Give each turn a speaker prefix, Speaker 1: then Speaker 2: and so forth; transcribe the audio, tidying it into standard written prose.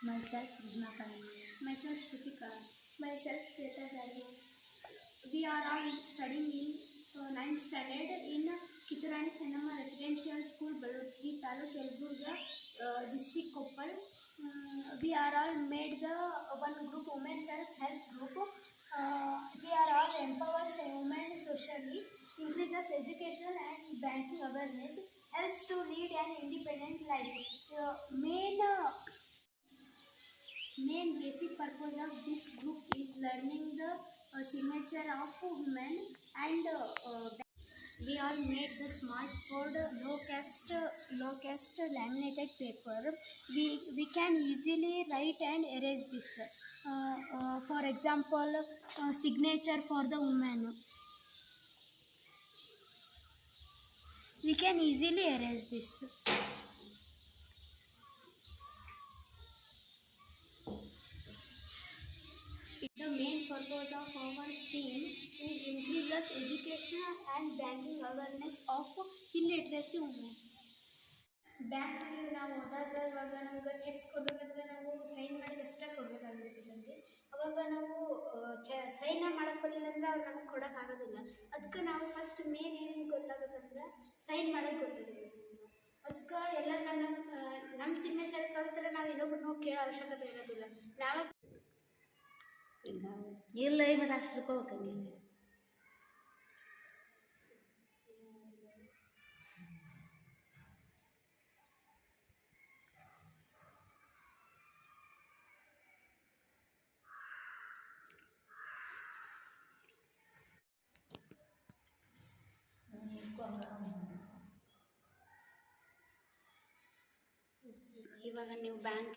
Speaker 1: Myself, Srijna Karan.
Speaker 2: Myself, Shruti Karan.
Speaker 1: Myself, Shweta Gargi.
Speaker 2: We are all studying in 9th standard in Kitturani Chennamma Residential School, Baludgi Taluk, Yelburga, District Koppal. We are all made the one group, Women Self-Help Group. We are all empowers women socially, increases education and banking awareness, helps to lead an independent life. Main basic purpose of this group is learning the signature of women and we all made the smart board low caste laminated paper. We can easily write and erase this. For example, signature for the woman. We can easily erase this. The main purpose of our team is increases education and banking awareness of illiteracy women. ಬ್ಯಾಂಕಲ್ಲಿ ನಾವು ಹೋದಾಗ ಇವಾಗ ನಮ್ಗೆ cheques ಕೊಡಬೇಕಂದ್ರೆ ನಾವು sign ಮಾಡಿ ಅಷ್ಟೇ ಕೊಡಬೇಕಾಗಿರ್ತದೆ. ಅವಾಗ ನಾವು ಸೈನ್ ಮಾಡಕ್ಕೆ ಬರಲಿಲ್ಲ ಅಂದ್ರೆ ಅವ್ರು ನಮ್ಗೆ ಕೊಡೋಕ್ಕಾಗೋದಿಲ್ಲ. ಅದಕ್ಕೆ ನಾವು ಫಸ್ಟ್ ಮೇನ್ ಏನು ಗೊತ್ತಾಗುತ್ತಂದ್ರೆ ಸೈನ್ ಮಾಡೋದು ಗೊತ್ತಾಗಿರ್ಬೇಕು. ಅದಕ್ಕೆ ಎಲ್ಲ ನಮ್ಮ ಸಿಗ್ನೇಚರ್ ಕಲ್ತ್ರೆ ನಾವು ಇನ್ನೊಬ್ರು ಕೇಳೋ ಅವಶ್ಯಕತೆ ಇರೋದಿಲ್ಲ. ನಾವೇ
Speaker 1: ಇಲ್ಲ ಮತ್ತು ಅಷ್ಟು ರೂಪಾಯಿ
Speaker 2: ಇವಾಗ ನೀವು ಬ್ಯಾಂಕ್